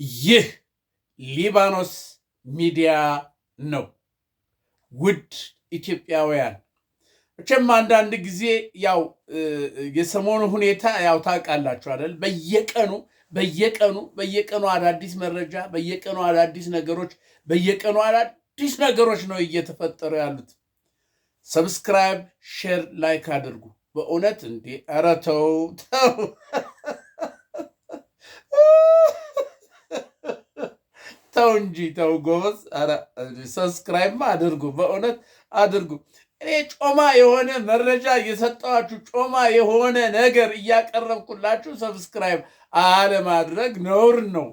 ይህ ሊባኖስ ሚዲያ ነው። ውድ ኢትዮጵያውያን መቼም አንዳንድ ጊዜ ያው የሰሞኑ ሁኔታ ያው ታውቃላችሁ አይደል? በየቀኑ አዳዲስ መረጃ፣ በየቀኑ አዳዲስ ነገሮች ነው እየተፈጠሩ ያሉት። ሰብስክራይብ፣ ሼር፣ ላይክ አድርጉ። በእውነት እንዴ! ኧረ ተው ተው እንጂ ተው ጎበዝ። ኧረ ሰብስክራይብ አድርጉ፣ በእውነት አድርጉ። እኔ ጮማ የሆነ መረጃ እየሰጠኋችሁ ጮማ የሆነ ነገር እያቀረብኩላችሁ ሰብስክራይብ አለማድረግ ነውር ነው፣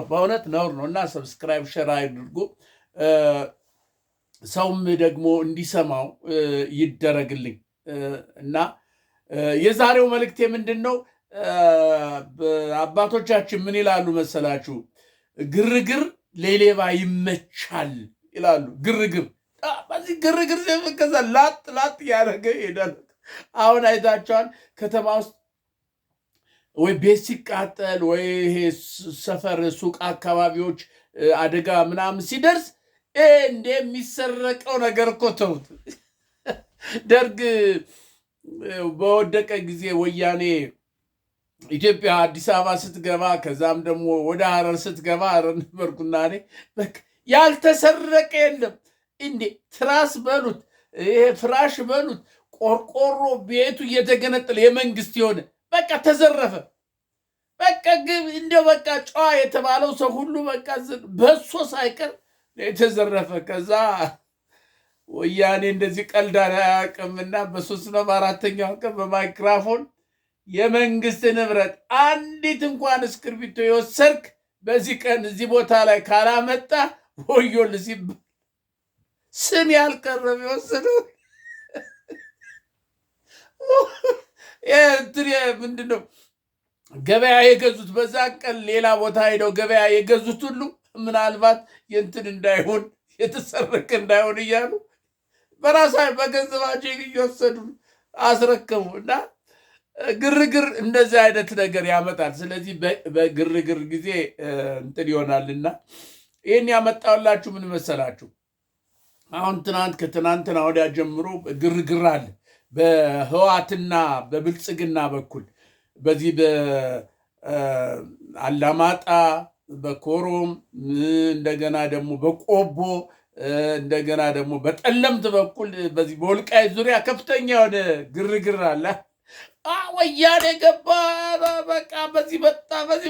በእውነት ነውር ነው። እና ሰብስክራይብ ሼር አድርጉ፣ ሰውም ደግሞ እንዲሰማው ይደረግልኝ። እና የዛሬው መልእክቴ ምንድን ነው? አባቶቻችን ምን ይላሉ መሰላችሁ? ግርግር ለሌባ ይመቻል ይላሉ። በዚህ ግርግር ከዛ ላጥ ያደረገ ይሄዳል። አሁን አይታችኋል፣ ከተማ ውስጥ ወይ ቤት ሲቃጠል ወይ ይሄ ሰፈር ሱቅ አካባቢዎች አደጋ ምናምን ሲደርስ እንደሚሰረቀው ነገር እኮ ተውት። ደርግ በወደቀ ጊዜ ወያኔ ኢትዮጵያ አዲስ አበባ ስትገባ ከዛም ደግሞ ወደ ሐረር ስትገባ ሐረር ነበርኩና እኔ በቃ ያልተሰረቀ የለም እንዴ! ትራስ በሉት ይሄ ፍራሽ በሉት ቆርቆሮ ቤቱ እየተገነጠለ የመንግስት የሆነ በቃ ተዘረፈ። በቃ እንደው በቃ ጨዋ የተባለው ሰው ሁሉ በቃ በሶ ሳይቀር የተዘረፈ። ከዛ ወያኔ እንደዚህ ቀልድ አያውቅምና በሶስት ነው በአራተኛው ቀን በማይክራፎን የመንግስት ንብረት አንዲት እንኳን እስክርቢቶ የወሰድክ በዚህ ቀን እዚህ ቦታ ላይ ካላመጣ ወዮል ሲባል ስም ያልቀረብ የወሰደው ምንድን ነው ገበያ የገዙት በዛ ቀን ሌላ ቦታ ሄደው ገበያ የገዙት ሁሉ ምናልባት የእንትን እንዳይሆን የተሰረቀ እንዳይሆን እያሉ በራሳ በገንዘባቸው እየወሰዱ አስረከቡ። እና ግርግር እንደዚህ አይነት ነገር ያመጣል። ስለዚህ በግርግር ጊዜ እንትን ይሆናልና ይህን ያመጣላችሁ ምን መሰላችሁ? አሁን ከትናንትና ወዲያ ጀምሮ ግርግር አለ በህዋትና በብልጽግና በኩል በዚህ በአላማጣ በኮረም እንደገና ደግሞ በቆቦ እንደገና ደግሞ በጠለምት በኩል በዚህ በወልቃይት ዙሪያ ከፍተኛ የሆነ ግርግር አለ። ወያኔ ገባ በቃ በዚህ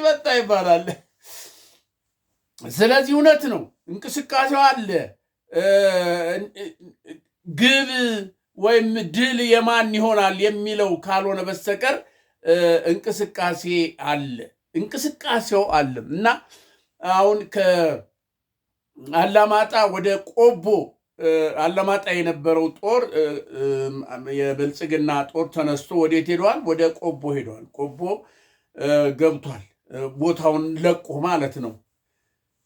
መጣ ይባላል። ስለዚህ እውነት ነው፣ እንቅስቃሴው አለ። ግብ ወይም ድል የማን ይሆናል የሚለው ካልሆነ በስተቀር እንቅስቃሴው አለ እና አሁን ከአላማጣ ወደ ቆቦ አላማጣ የነበረው ጦር የብልጽግና ጦር ተነስቶ ወዴት ሄደዋል? ወደ ቆቦ ሄደዋል። ቆቦ ገብቷል፣ ቦታውን ለቆ ማለት ነው።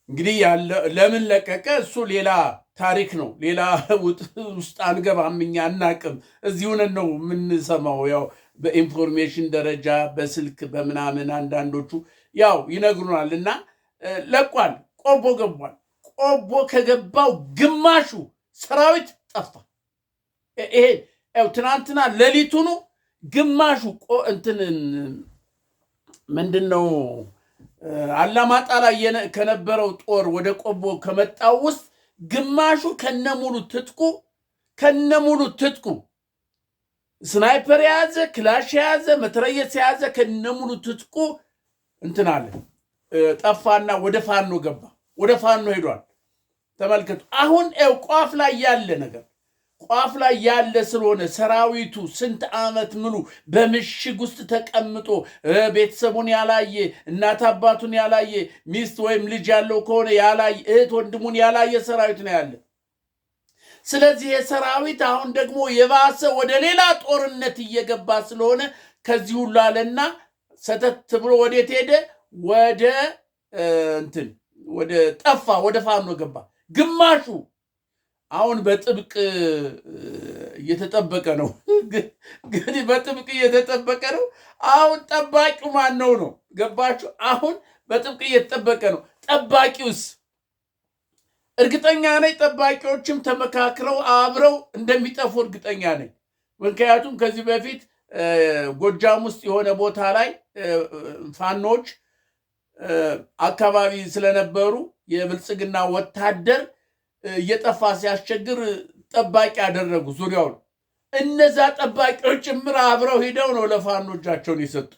እንግዲህ ለምን ለቀቀ? እሱ ሌላ ታሪክ ነው። ሌላ ውስጥ አንገባም፣ እኛ አናቅም። እዚህ ሆነን ነው የምንሰማው። ያው በኢንፎርሜሽን ደረጃ በስልክ በምናምን አንዳንዶቹ ያው ይነግሩናል። እና ለቋል፣ ቆቦ ገቧል። ቆቦ ከገባው ግማሹ ሰራዊት ጠፋ። ይሄ ትናንትና ሌሊቱኑ ግማሹ እንትን ምንድን ነው አላማጣ ላይ ከነበረው ጦር ወደ ቆቦ ከመጣው ውስጥ ግማሹ ከነሙሉ ትጥቁ ስናይፐር የያዘ ክላሽ የያዘ መትረየስ የያዘ ከነሙሉ ትጥቁ እንትን አለ ጠፋና ወደ ፋኖ ገባ። ወደ ፋኖ ሄዷል። ተመልከቱ። አሁን ቋፍ ላይ ያለ ስለሆነ ሰራዊቱ ስንት ዓመት ሙሉ በምሽግ ውስጥ ተቀምጦ ቤተሰቡን ያላየ እናት አባቱን ያላየ ሚስት ወይም ልጅ ያለው ከሆነ ያላየ እህት ወንድሙን ያላየ ሰራዊት ነው ያለ። ስለዚህ የሰራዊት አሁን ደግሞ የባሰ ወደ ሌላ ጦርነት እየገባ ስለሆነ ከዚህ ሁሉ አለና ሰተት ብሎ ወዴት ሄደ? ወደ ፋኖ ገባ። ግማሹ አሁን በጥብቅ እየተጠበቀ ነው። እንግዲህ በጥብቅ እየተጠበቀ ነው። አሁን ጠባቂው ማን ነው? ገባችሁ? አሁን በጥብቅ እየተጠበቀ ነው። ጠባቂውስ? እርግጠኛ ነኝ ጠባቂዎችም ተመካክረው አብረው እንደሚጠፉ እርግጠኛ ነኝ። ምክንያቱም ከዚህ በፊት ጎጃም ውስጥ የሆነ ቦታ ላይ ፋኖች አካባቢ ስለነበሩ የብልጽግና ወታደር እየጠፋ ሲያስቸግር ጠባቂ ያደረጉ ዙሪያውን። እነዛ ጠባቂዎች ጭምር አብረው ሂደው ነው ለፋኖቻቸውን የሰጡ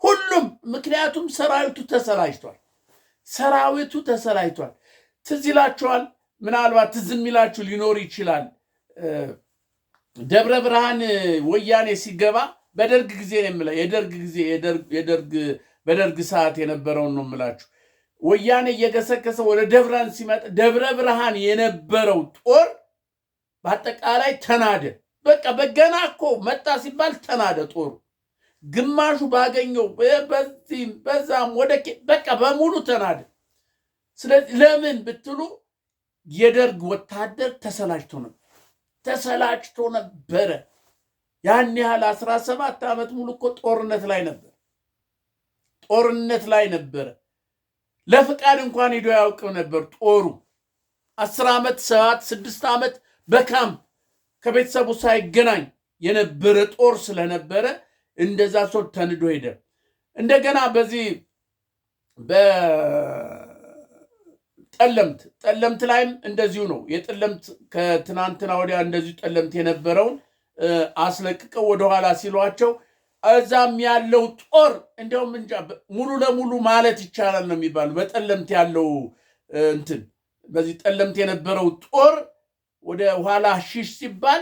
ሁሉም። ምክንያቱም ሰራዊቱ ተሰላችቷል። ትዝ ይላችኋል፣ ምናልባት ትዝ የሚላችሁ ሊኖር ይችላል። ደብረ ብርሃን ወያኔ ሲገባ በደርግ ጊዜ ነው የምለው፣ በደርግ ሰዓት የነበረውን ነው የምላችሁ። ወያኔ እየገሰገሰ ወደ ደብረን ሲመጣ ደብረ ብርሃን የነበረው ጦር በአጠቃላይ ተናደ። በቃ በገና እኮ መጣ ሲባል ተናደ ጦሩ። ግማሹ ባገኘው በዚህም በዛም በቃ በሙሉ ተናደ። ስለዚህ ለምን ብትሉ የደርግ ወታደር ተሰላችቶ ነበረ። ያን ያህል 17 ዓመት ሙሉ እኮ ጦርነት ላይ ነበረ። ለፍቃድ እንኳን ሄዶ ያውቀው ነበር ጦሩ። 10 ዓመት 6 ዓመት በካምፕ ከቤተሰቡ ሳይገናኝ የነበረ ጦር ስለነበረ እንደዛ ሰው ተንዶ ሄደ። እንደገና በዚህ ጠለምት ላይም እንደዚሁ ነው። የጠለምት ከትናንትና ወዲያ እንደዚሁ ጠለምት የነበረውን አስለቅቀው ወደኋላ ሲሏቸው እዛም ያለው ጦር እንደውም እንጃ ሙሉ ለሙሉ ማለት ይቻላል ነው የሚባለው። በጠለምት ያለው በዚህ ጠለምት የነበረው ጦር ወደ ኋላ ሽሽ ሲባል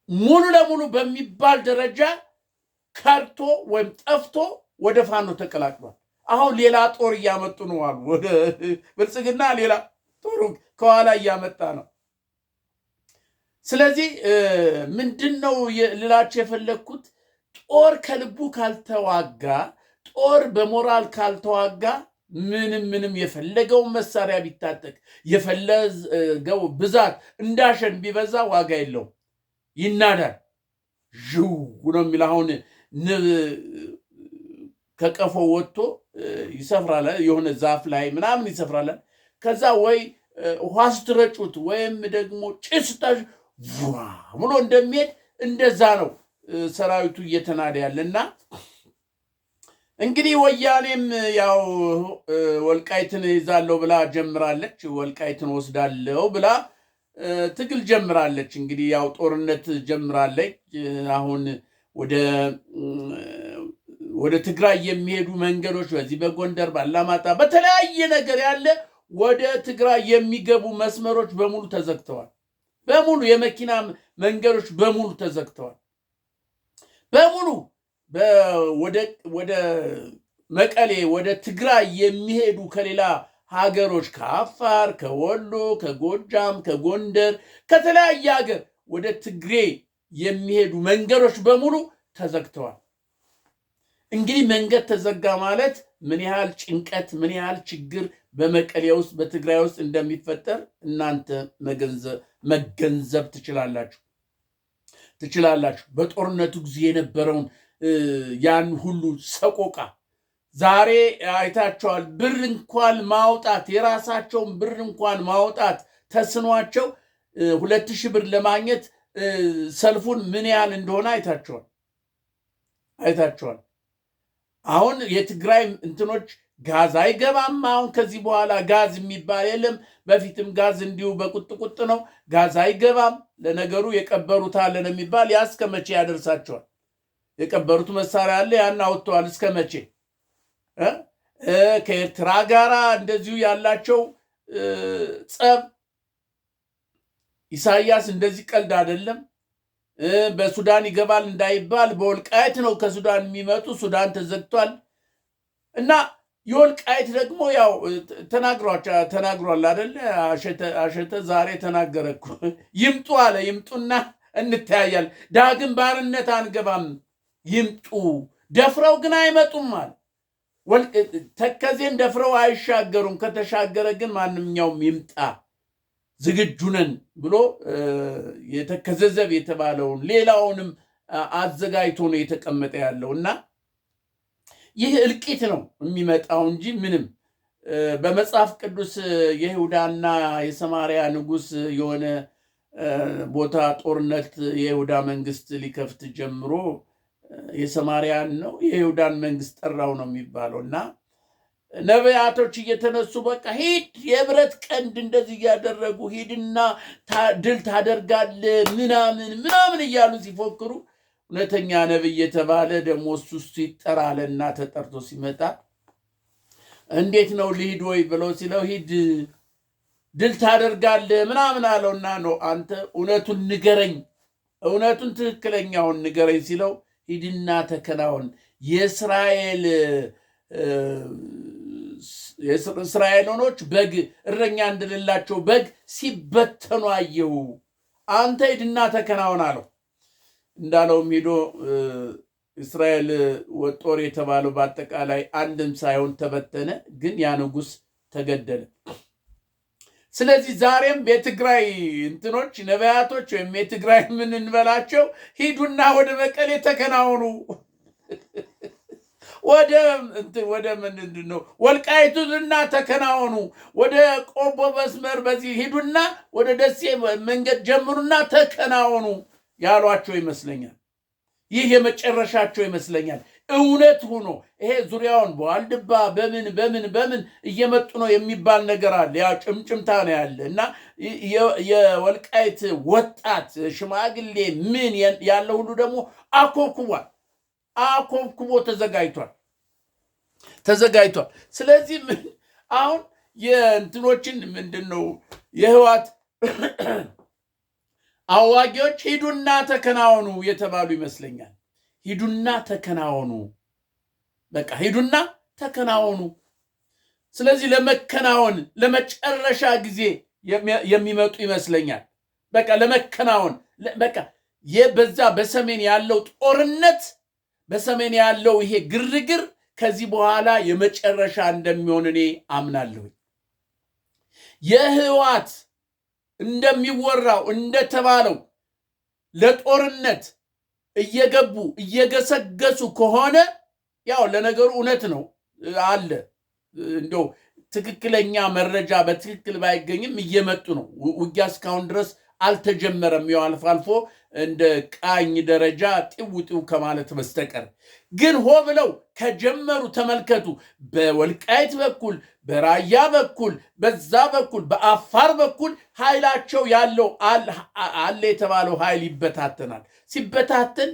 ሙሉ ለሙሉ በሚባል ደረጃ ከርቶ ወይም ጠፍቶ ወደ ፋኖ ተቀላቅሏል። አሁን ሌላ ጦር እያመጡ ነው አሉ። ወደ ብልጽግና ሌላ ጦር ከኋላ እያመጣ ነው። ስለዚህ ምንድነው ልላችሁ የፈለግኩት፣ ጦር ከልቡ ካልተዋጋ፣ ጦር በሞራል ካልተዋጋ ምንም የፈለገው መሳሪያ ቢታጠቅ የፈለገው ብዛት እንዳሸን ቢበዛ ዋጋ የለውም፣ ይናዳል። ዥው ነው የሚል። አሁን ከቀፎ ወጥቶ ይሰፍራል፣ የሆነ ዛፍ ላይ ምናምን ይሰፍራል። ከዛ ወይ ውሃ ስትረጩት ወይም ደግሞ ጭስ ብሎ እንደሚሄድ እንደዛ ነው ሰራዊቱ እየተናደ ያለና እንግዲህ ወያኔም ያው ወልቃይትን ይዛለው ብላ ጀምራለች። ወልቃይትን ወስዳለው ብላ ትግል ጀምራለች። እንግዲህ ያው ጦርነት ጀምራለች። አሁን ወደ ትግራይ የሚሄዱ መንገዶች በዚህ በጎንደር ባላማጣ በተለያየ ነገር ያለ ወደ ትግራይ የሚገቡ መስመሮች በሙሉ ተዘግተዋል። በሙሉ የመኪና መንገዶች በሙሉ ተዘግተዋል። በሙሉ ወደ መቀሌ ወደ ትግራይ የሚሄዱ ከሌላ ሀገሮች ከአፋር፣ ከወሎ፣ ከጎጃም፣ ከጎንደር ከተለያየ ሀገር ወደ ትግሬ የሚሄዱ መንገዶች በሙሉ ተዘግተዋል። እንግዲህ መንገድ ተዘጋ ማለት ምን ያህል ጭንቀት ምን ያህል ችግር በመቀሌ ውስጥ በትግራይ ውስጥ እንደሚፈጠር እናንተ መገንዘብ ትችላላችሁ። በጦርነቱ ጊዜ የነበረውን ያን ሁሉ ሰቆቃ ዛሬ አይታቸዋል። ብር እንኳን ማውጣት የራሳቸውን ብር እንኳን ማውጣት ተስኗቸው 2000 ብር ለማግኘት ሰልፉን ምን ያህል እንደሆነ አይታቸዋል። አሁን የትግራይ እንትኖች ጋዝ አይገባም። አሁን ከዚህ በኋላ ጋዝ የሚባል የለም። በፊትም ጋዝ እንዲሁ በቁጥቁጥ ነው። ጋዝ አይገባም። ለነገሩ የቀበሩት አለ ነው የሚባል። ያ እስከ መቼ ያደርሳቸዋል? የቀበሩት መሳሪያ አለ፣ ያን አውጥተዋል። እስከ መቼ? ከኤርትራ ጋር እንደዚሁ ያላቸው ጸብ ኢሳያስ እንደዚህ ቀልድ አይደለም። በሱዳን ይገባል እንዳይባል በወልቃይት ነው ከሱዳን የሚመጡ። ሱዳን ተዘግቷል እና የወልቃይት ደግሞ ያው ተናግሯል አይደለ? አሸተ ዛሬ ተናገረ እኮ። ይምጡ አለ። ይምጡና እንተያያል። ዳግም ባርነት አንገባም። ይምጡ። ደፍረው ግን አይመጡም አለ። ተከዜን ደፍረው አይሻገሩም። ከተሻገረ ግን ማንኛውም ይምጣ ዝግጁ ነን ብሎ የተከዘዘብ የተባለውን ሌላውንም አዘጋጅቶ ነው የተቀመጠ ያለው እና ይህ እልቂት ነው የሚመጣው እንጂ ምንም በመጽሐፍ ቅዱስ የይሁዳና የሰማርያ ንጉሥ የሆነ ቦታ ጦርነት የይሁዳ መንግስት ሊከፍት ጀምሮ የሰማርያን ነው የይሁዳን መንግስት ጠራው ነው የሚባለው እና ነቢያቶች እየተነሱ በቃ ሂድ የብረት ቀንድ እንደዚህ እያደረጉ ሂድና ድል ታደርጋለህ ምናምን እያሉ ሲፎክሩ እውነተኛ ነብይ የተባለ ደግሞ እሱ ይጠራልና ተጠርቶ ሲመጣ እንዴት ነው ልሂድ ወይ ብለው ሲለው ሂድ ድል ታደርጋለህ ምናምን አለውና ነው አንተ እውነቱን ንገረኝ እውነቱን ትክክለኛውን ንገረኝ ሲለው ሂድና ተከናወን የእስራኤሎኖች በግ እረኛ እንደሌላቸው በግ ሲበተኑ አየሁ አንተ ሂድና ተከናወን አለው እንዳለውም ሄዶ እስራኤል ጦር የተባለው በአጠቃላይ አንድም ሳይሆን ተበተነ ግን ያ ንጉሥ ተገደለ ስለዚህ ዛሬም የትግራይ እንትኖች ነቢያቶች ወይም የትግራይ ምን እንበላቸው ሂዱና ወደ መቀሌ ተከናወኑ ወደ ምንድን ነው ወልቃይቱና ተከናወኑ ወደ ቆቦ መስመር በዚህ ሂዱና ወደ ደሴ መንገድ ጀምሩና ተከናወኑ ያሏቸው ይመስለኛል ይህ የመጨረሻቸው ይመስለኛል እውነት ሆኖ ይሄ ዙሪያውን በዋልድባ በምን እየመጡ ነው የሚባል ነገር አለ ያ ጭምጭምታ ነው ያለ እና የወልቃይት ወጣት ሽማግሌ ምን ያለው ሁሉ ደግሞ አኮብኩቦ ተዘጋጅቷል ስለዚህ አሁን የእንትኖችን ምንድነው የህዋት አዋጊዎች ሂዱና ተከናወኑ የተባሉ ይመስለኛል ሂዱና ተከናወኑ በቃ ሂዱና ተከናወኑ ስለዚህ ለመከናወን ለመጨረሻ ጊዜ የሚመጡ ይመስለኛል በቃ ለመከናወን በቃ የበዛ በሰሜን ያለው ጦርነት በሰሜን ያለው ይሄ ግርግር ከዚህ በኋላ የመጨረሻ እንደሚሆን እኔ አምናለሁ የህዋት እንደሚወራው እንደተባለው ለጦርነት እየገቡ እየገሰገሱ ከሆነ ያው ለነገሩ እውነት ነው አለ እንደው ትክክለኛ መረጃ በትክክል ባይገኝም እየመጡ ነው ውጊያ እስካሁን ድረስ አልተጀመረም ያው አልፎ እንደ ቃኝ ደረጃ ጥውጥው ከማለት በስተቀር ግን ሆ ብለው ከጀመሩ ተመልከቱ በወልቃይት በኩል በራያ በኩል በዛ በኩል በአፋር በኩል ኃይላቸው ያለው አለ የተባለው ኃይል ይበታተናል ሲበታተን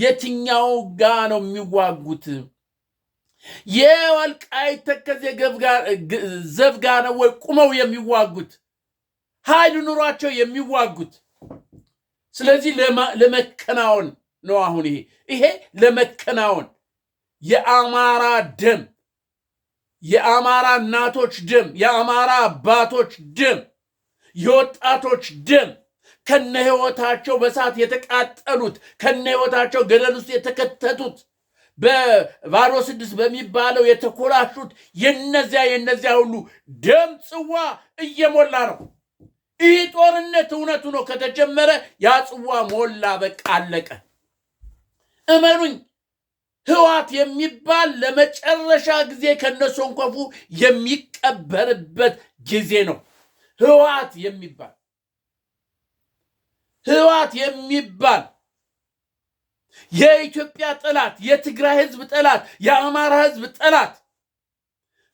የትኛው ጋ ነው የሚዋጉት የወልቃይት ተከዜ ዘብጋ ነው ወይ ቁመው የሚዋጉት ኃይል ኑሯቸው የሚዋጉት ስለዚህ ለመከናወን ነው አሁን ይሄ ለመከናወን የአማራ ደም የአማራ እናቶች ደም የአማራ አባቶች ደም የወጣቶች ደም ከነህይወታቸው በሳት የተቃጠሉት ከነህይወታቸው ገደል ውስጥ የተከተቱት በባዶ 6 በሚባለው የተኮላሹት የነዚያ ሁሉ ደም ጽዋ እየሞላ ነው ይህ ጦርነት እውነቱ ነው ከተጀመረ ያ ጽዋ ሞላ በቃ አለቀ እመኑኝ ህዋት የሚባል ለመጨረሻ ጊዜ ከነሶንኮፉ የሚቀበርበት ጊዜ ነው ህዋት የሚባል የኢትዮጵያ ጠላት የትግራይ ህዝብ ጠላት የአማራ ህዝብ ጠላት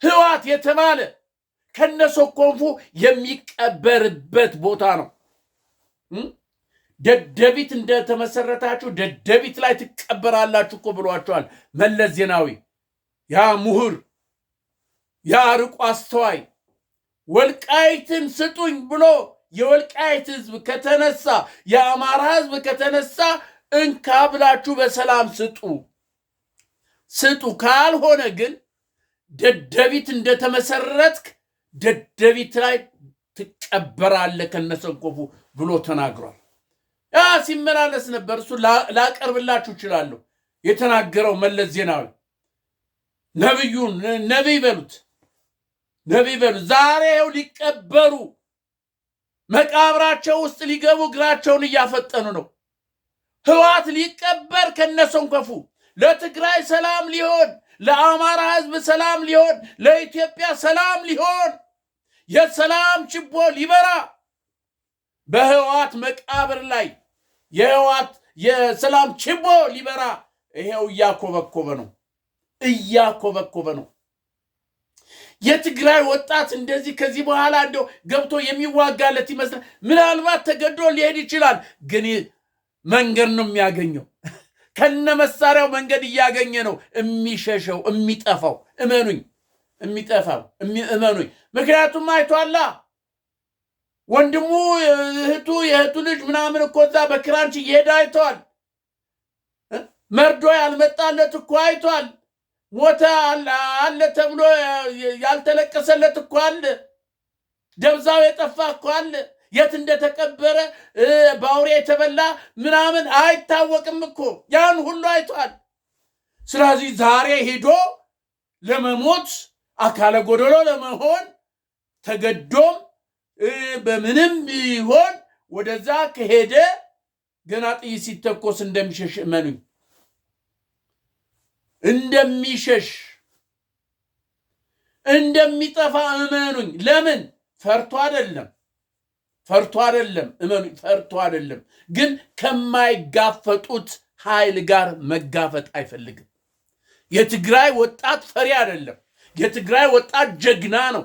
ህዋት የተባለ ከነሶንኮፉ የሚቀበርበት ቦታ ነው ደደቢት እንደተመሰረታችሁ ደደቢት ላይ ትቀበራላችሁ እኮ ብሏቸዋል መለስ ዜናዊ ያ ምሁር ያ ርቆ አስተዋይ ወልቃይትን ስጡኝ ብሎ የወልቃይት ህዝብ ከተነሳ የአማራ ህዝብ ከተነሳ እንካ ብላችሁ በሰላም ስጡ ካልሆነ ግን ደደቢት እንደተመሰረትክ ደደቢት ላይ ትቀበራለህ ከነሰንኮፉ ብሎ ተናግሯል ያ ሲመላለስ ነበር እሱ ላቀርብላችሁ ይችላል የተናገረው መለስ ዜናዊ ነብይ በሉት ዛሬው ሊቀበሩ መቃብራቸው ውስጥ ሊገቡ እግራቸውን እያፈጠኑ ነው ህዋት ሊቀበር ከነሰንኮፉ ለትግራይ ሰላም ሊሆን፣ ለአማራ ህዝብ ሰላም ሊሆን፣ ለኢትዮጵያ ሰላም ሊሆን የሰላም ችቦ ሊበራ በህወሓት መቃብር ላይ የሰላም ችቦ ሊበራ ይሄው እያኮበኮበ ነው። የትግራይ ወጣት እንደዚህ ከዚህ በኋላ እንደው ገብቶ የሚዋጋለት ይመስላል። ምናልባት ተገዶ ሊሄድ ይችላል፣ ግን መንገድ ነው የሚያገኘው። ከነ መሳሪያው መንገድ እያገኘ ነው የሚሸሸው፣ የሚጠፋው። እመኑኝ። ምክንያቱም አይቷላ ወንድሙ የእህቱ ልጅ ምናምን እኮ እዛ በክራንች እየሄደ አይቷል። መርዶ ያልመጣለት እኮ አይቷል። ሞተ አለ ተብሎ ያልተለቀሰለት እኮ አለ። ደብዛው የጠፋ እኮ አለ። የት እንደተቀበረ ባውሬ የተበላ ምናምን አይታወቅም እኮ። ያን ሁሉ አይቷል። ስለዚህ ዛሬ ሄዶ ለመሞት አካለ ጎደሎ ለመሆን ተገዶም በምንም ቢሆን ወደዛ ከሄደ ገና ጥይት ሲተኮስ እንደሚሸሽ እመኑኝ። እንደሚሸሽ እንደሚጠፋ እመኑኝ። ለምን? ፈርቶ አይደለም እመኑኝ፣ ፈርቶ አይደለም። ግን ከማይጋፈጡት ኃይል ጋር መጋፈጥ አይፈልግም። የትግራይ ወጣት ፈሪ አይደለም። የትግራይ ወጣት ጀግና ነው።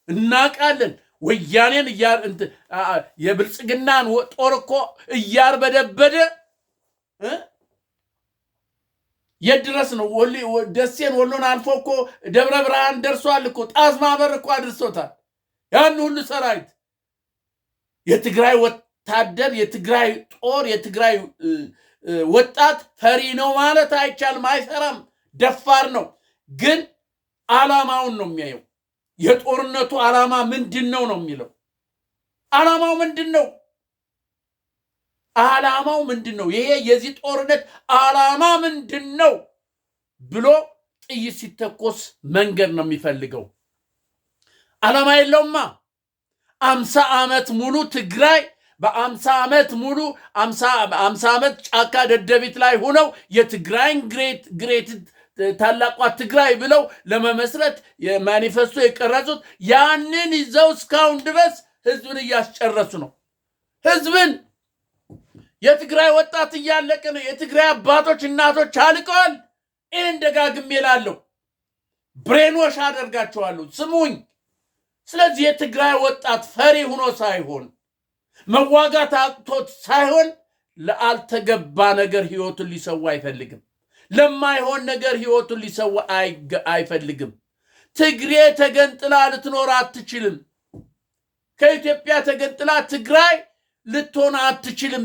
እናቃለን። ወያኔን የብልጽግናን ጦር እኮ እያርበደበደ የድረስ ነው። ደሴን ወሎን አልፎ እኮ ደብረ ብርሃን ደርሷል እኮ። ጣዝማ በር እኮ አድርሶታል። ያን ሁሉ ሰራዊት የትግራይ ወታደር፣ የትግራይ ጦር፣ የትግራይ ወጣት ፈሪ ነው ማለት አይቻልም። አይፈራም። ደፋር ነው። ግን ዓላማውን ነው የሚያየው። የጦርነቱ ዓላማ ምንድን ነው የሚለው። ዓላማው ምንድን ነው? ይሄ የዚህ ጦርነት ዓላማ ምንድን ነው ብሎ ጥይት ሲተኮስ መንገድ ነው የሚፈልገው። ዓላማ የለውማ። 50 ዓመት ሙሉ ትግራይ በ50 ዓመት ሙሉ 50 ዓመት ጫካ ደደቢት ላይ ሆነው የትግራይን ግሬት ታላቋ ትግራይ ብለው ለመመስረት የማኒፌስቶ የቀረጹት ያንን ይዘው እስካሁን ድረስ ህዝብን እያስጨረሱ ነው። ህዝብን የትግራይ ወጣት እያለቀ ነው። የትግራይ አባቶች እናቶች አልቀዋል። ይህን ደጋግሜ እላለሁ። ብሬንዎሽ አደርጋቸዋለሁ። ስሙኝ። ስለዚህ የትግራይ ወጣት ፈሪ ሆኖ ሳይሆን መዋጋት አቅቶት ሳይሆን ለአልተገባ ነገር ህይወቱን ሊሰዋ አይፈልግም። ለማይሆን ነገር ህይወቱን ሊሰዋ አይፈልግም። ትግሬ ተገንጥላ ልትኖር አትችልም። ከኢትዮጵያ ተገንጥላ ትግራይ ልትሆን አትችልም።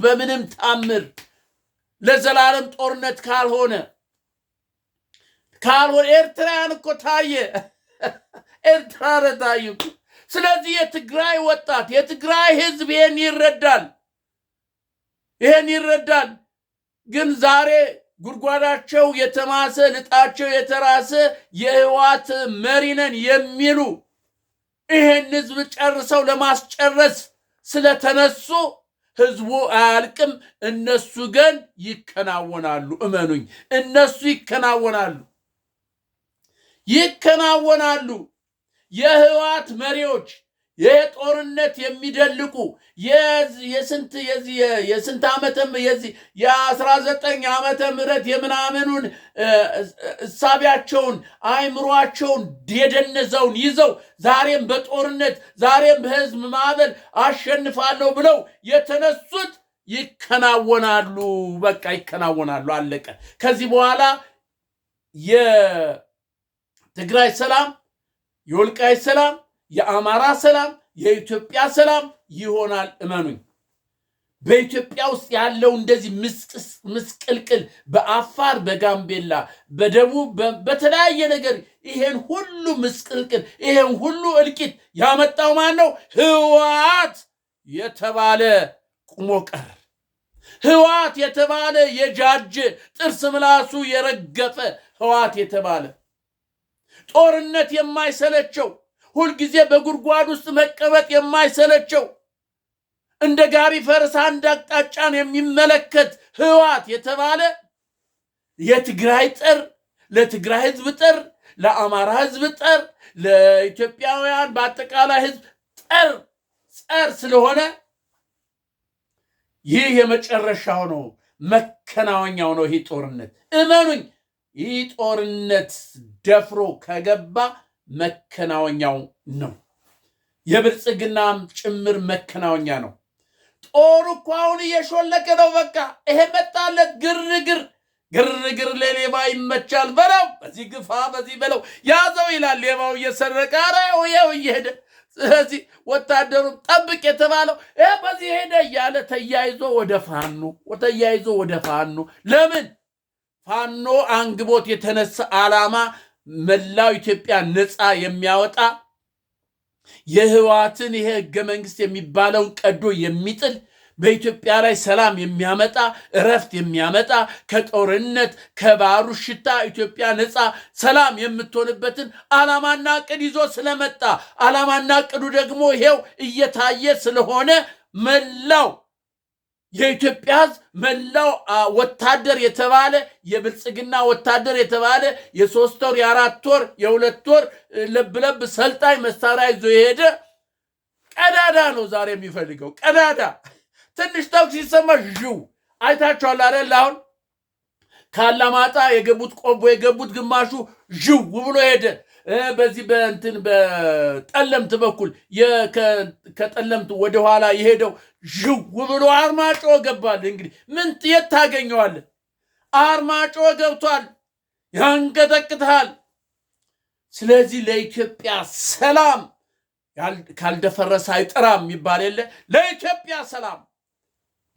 በምንም ታምር ለዘላለም ጦርነት ካልሆነ ኤርትራን እኮ ታየ። ኤርትራ ታየ። ስለዚህ የትግራይ ወጣት የትግራይ ህዝብ ይሄን ይረዳል። ግን ዛሬ ጉድጓዳቸው የተማሰ ልጣቸው የተራሰ የህወሓት መሪነን የሚሉ ይሄን ህዝብ ጨርሰው ለማስጨረስ ስለተነሱ ህዝቡ አያልቅም። እነሱ ግን ይከናወናሉ። እመኑኝ፣ እነሱ ይከናወናሉ። የህወሓት መሪዎች የጦርነት የሚደልቁ የስንት ዓመተም የ19 ዓመተ ምህረት የምናምኑን እሳቢያቸውን አይምሯቸውን የደነዘውን ይዘው ዛሬም በጦርነት ዛሬም በህዝብ ማዕበል አሸንፋለሁ ብለው የተነሱት ይከናወናሉ። በቃ ይከናወናሉ። አለቀ። ከዚህ በኋላ የትግራይ ሰላም፣ የወልቃይት ሰላም፣ የአማራ ሰላም፣ የኢትዮጵያ ሰላም ይሆናል። እመኑኝ። በኢትዮጵያ ውስጥ ያለው እንደዚህ ምስቅልቅል በአፋር፣ በጋምቤላ፣ በደቡብ በተለያየ ነገር ይሄን ሁሉ ምስቅልቅል ይሄን ሁሉ እልቂት ያመጣው ማን ነው? ህወሓት የተባለ ቁሞ ቀር፣ ህወሓት የተባለ የጃጀ ጥርስ ምላሱ የረገፈ ህወሓት የተባለ ጦርነት የማይሰለቸው ሁልጊዜ በጉድጓድ ውስጥ መቀመጥ የማይሰለቸው እንደ ጋሪ ፈረስ አንድ አቅጣጫን የሚመለከት ህወሓት የተባለ የትግራይ ጥር ለትግራይ ህዝብ ጥር ለአማራ ህዝብ ጥር ለኢትዮጵያውያን በአጠቃላይ ህዝብ ጸር ስለሆነ ይህ የመጨረሻው ነው፣ መከናወኛው ነው። ይህ ጦርነት እመኑኝ፣ ይህ ጦርነት ደፍሮ ከገባ መከናወኛው ነው። የብልጽግናም ጭምር መከናወኛ ነው። ጦሩ እኮ አሁን እየሾለከ ነው። በቃ ይሄ መጣለት ግርግር ለሌባ ይመቻል በለው፣ በዚህ ግፋ በዚህ በለው ያዘው ይላል። ሌባው እየሰረቀ አረው እየሄደ ስለዚህ ወታደሩ ጠብቅ የተባለው በዚህ ሄደ እያለ ተያይዞ ወደ ፋኖ ለምን ፋኖ አንግቦት የተነሳ ዓላማ መላው ኢትዮጵያ ነፃ የሚያወጣ የህዋትን ይሄ ህገ መንግስት የሚባለውን ቀዶ የሚጥል በኢትዮጵያ ላይ ሰላም የሚያመጣ እረፍት የሚያመጣ ከጦርነት ከባሩ ሽታ ኢትዮጵያ ነፃ ሰላም የምትሆንበትን ዓላማና ዕቅድ ይዞ ስለመጣ ዓላማና ዕቅዱ ደግሞ ይሄው እየታየ ስለሆነ መላው የኢትዮጵያ ህዝብ መላው ወታደር የተባለ የብልጽግና ወታደር የተባለ የ3 ወር የ4 ወር የ2 ወር ለብለብ ሰልጣኝ መሳሪያ ይዞ የሄደ ቀዳዳ ነው ዛሬ የሚፈልገው ቀዳዳ። ትንሽ ተኩስ ሲሰማ ዥው አይታችኋል አይደል? አሁን ካላማጣ የገቡት ቆቦ የገቡት ግማሹ ዥው ብሎ ሄደ። በዚህ በጠለምት በኩል ከጠለምት ወደኋላ የሄደው ዥው ብሎ አርማጮ ገባል። እንግዲህ ምን የት ታገኘዋለህ? አርማጮ ገብቷል፣ ያንቀጠቅጥሃል። ስለዚህ ለኢትዮጵያ ሰላም ካልደፈረሰ አይጠራም የሚባል የለ።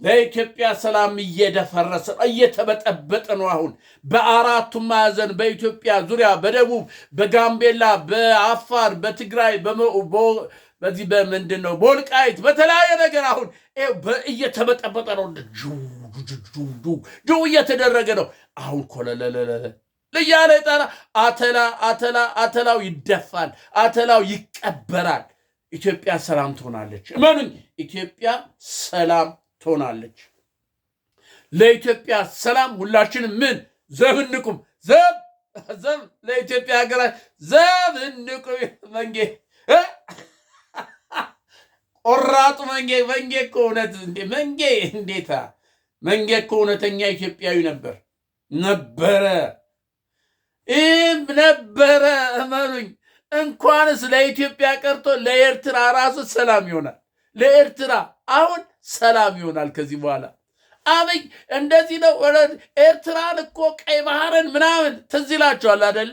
ለኢትዮጵያ ሰላም እየደፈረሰ እየተበጠበጠ ነው። አሁን በአራቱም ማዕዘን በኢትዮጵያ ዙሪያ በደቡብ፣ በጋምቤላ፣ በአፋር፣ በትግራይ በዚህ በምንድን ነው በወልቃይት በተለያየ ነገር አሁን እየተበጠበጠ ነው። ጁ እየተደረገ ነው። አሁን ኮለለለለ ለያለ ጣራ አተላው ይደፋል፣ አተላው ይቀበራል። ኢትዮጵያ ሰላም ትሆናለች። እመኑኝ፣ ኢትዮጵያ ሰላም ትሆናለች። ለኢትዮጵያ ሰላም ሁላችንም ምን ዘብንቁም ዘብ ለኢትዮጵያ ሀገር ዘብንቁም መንጌ ቆራጡ መንጌ እኮ እውነት መንጌ እንዴታ መንጌ እኮ እውነተኛ ኢትዮጵያዊ ነበረ። እመኑኝ፣ እንኳንስ ለኢትዮጵያ ቀርቶ ለኤርትራ ራሱ ሰላም ይሆናል። ለኤርትራ አሁን ሰላም ይሆናል ከዚህ በኋላ። አብይ እንደዚህ ነው። ኤርትራን እኮ ቀይ ባህርን ምናምን ትዝ ይላቸዋል አይደል?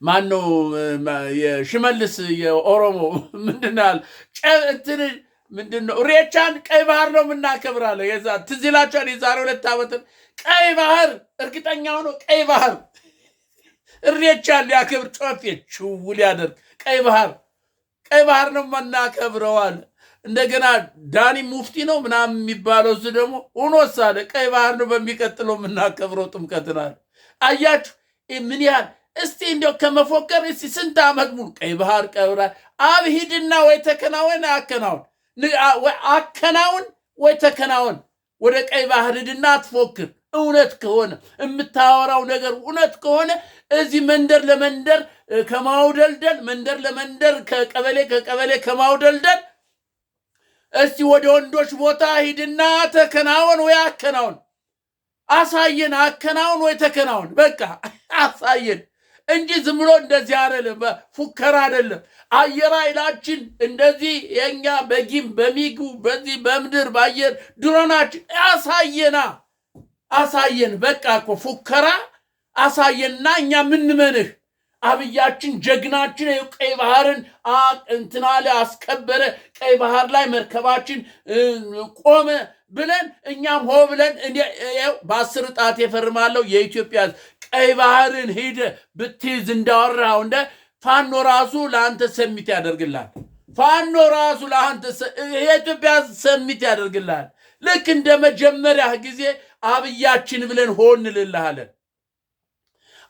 ማነው የሽመልስ የኦሮሞ ምንድናል ምንድነው ሬቻን ቀይ ባህር ነው የምናከብራለሁ። የዛ ትዝ ይላቸዋል። የዛሬ 2 ዓመት ቀይ ባህር እርግጠኛ ሆኖ ቀይ ባህር ሬቻን ሊያከብር ጮፌ ችው ሊያደርግ ቀይ ባህር ነው የምናከብረዋል። እንደገና ዳኒ ሙፍቲ ነው ምናምን የሚባለው እሱ ደግሞ ኡኖስ አለ ቀይ ባህር ነው በሚቀጥለው የምናከብረው ጥምቀትን አለ። አያችሁ ምን ያህል እስቲ እንዲያው ከመፎከር እስቲ ስንት ዓመት ሙሉ ቀይ ባህር አብሂድና ወይ ተከናወን አከናውን ወይ ተከናወን ወደ ቀይ ባህር ሂድና አትፎክር። እውነት ከሆነ የምታወራው ነገር እውነት ከሆነ እዚህ መንደር ለመንደር ከማውደልደል መንደር ለመንደር ከቀበሌ ከማውደልደል እስቲ ወደ ወንዶች ቦታ ሂድና ተከናወን ወይ አከናውን አሳየን። አከናውን ወይ ተከናወን በቃ አሳየን እንጂ ዝም ብሎ እንደዚህ አይደለም፣ ፉከራ አይደለም። አየር ኃይላችን እንደዚህ የኛ በጊም በሚጉ በዚህ በምድር ባየር ድሮናችን አሳየን። በቃ እኮ ፉከራ አሳየንና እኛ ምንመንህ አብያችን ጀግናችን ቀይ ባህርን እንትናለ አስከበረ። ቀይ ባህር ላይ መርከባችን ቆመ ብለን እኛም ሆ ብለን በ10 ጣት የፈርማለሁ የኢትዮጵያ ቀይ ባህርን ሄደ ብትይዝ እንዳወራው እንደ ፋኖ ራሱ ለአንተ ሰሚት ያደርግላል። ፋኖ ራሱ ለአንተ የኢትዮጵያ ሰሚት ያደርግላል። ልክ እንደ መጀመሪያ ጊዜ አብያችን ብለን ሆን እንልልሃለን።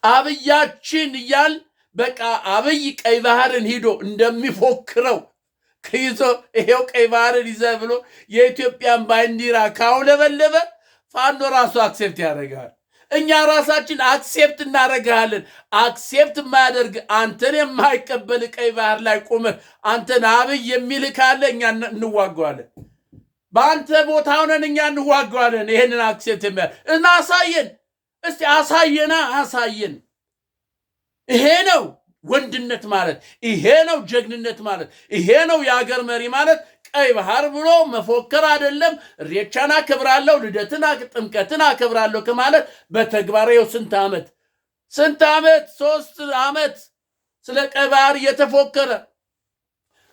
አብያችን እያል በቃ አብይ ቀይ ባህርን ሂዶ እንደሚፎክረው ይዞ ይሄው ቀይ ባህርን ይዘ ብሎ የኢትዮጵያን ባንዲራ ካውለበለበ ፋኖ ራሱ አክሴፕት ያደርጋል። እኛ ራሳችን አክሴፕት እናደርጋለን። አክሴፕት የማያደርግ አንተን የማይቀበል ቀይ ባህር ላይ ቆመህ አንተን አብይ የሚል ካለ እኛ እንዋጋዋለን። በአንተ ቦታ ሆነን እኛ እንዋጋዋለን። ይሄንን አክሴፕት እና አሳየን እስቲ አሳየን። ይሄ ነው ወንድነት ማለት፣ ይሄ ነው ጀግንነት ማለት፣ ይሄ ነው የሀገር መሪ ማለት። ቀይ ባህር ብሎ መፎከር አይደለም። ኢሬቻን አከብራለሁ፣ ልደትን ጥምቀትን አከብራለሁ ከማለት በተግባር ይኸው ስንት ዓመት 3 ዓመት ስለ ቀይ ባህር እየተፎከረ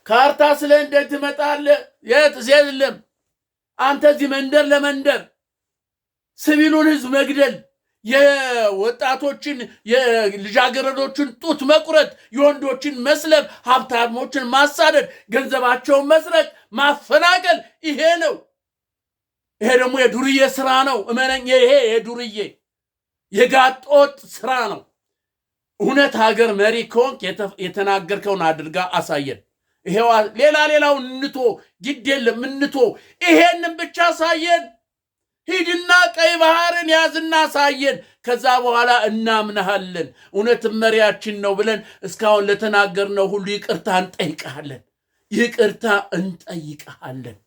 ካርታ ስለ እንዴት ትመጣለህ? የት የለም። አንተ እዚህ መንደር ለመንደር ሲቪሉን ህዝብ መግደል፣ የወጣቶችን የልጃገረዶችን ጡት መቁረጥ፣ የወንዶችን መስለብ፣ ሀብታሞችን ማሳደድ፣ ገንዘባቸውን መስረቅ፣ ማፈናቀል ይሄ ነው። ይሄ ደግሞ የዱርዬ ስራ ነው። እመነኝ፣ ይሄ የዱርዬ የጋጦጥ ስራ ነው። እውነት ሀገር መሪ ከሆንክ የተናገርከውን አድርጋ አሳየን። ይሄው ሌላውን እንቶ ግድ የለም እንቶ ይሄንን ብቻ አሳየን። ሂድና ቀይ ባህርን ያዝና አሳየን። ከዛ በኋላ እናምናሃለን። እውነትም መሪያችን ነው ብለን እስካሁን ለተናገርነው ሁሉ ይቅርታ እንጠይቃለን።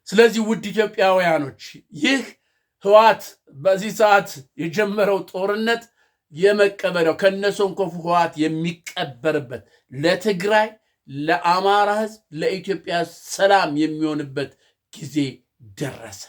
ስለዚህ ውድ ኢትዮጵያውያኖች ይህ ህወሓት በዚህ ሰዓት የጀመረው ጦርነት የመቀበሪያው ከነሰንኮፉ ህወሓት የሚቀበርበት ለትግራይ፣ ለአማራ ህዝብ፣ ለኢትዮጵያ ሰላም የሚሆንበት ጊዜ ደረሰ።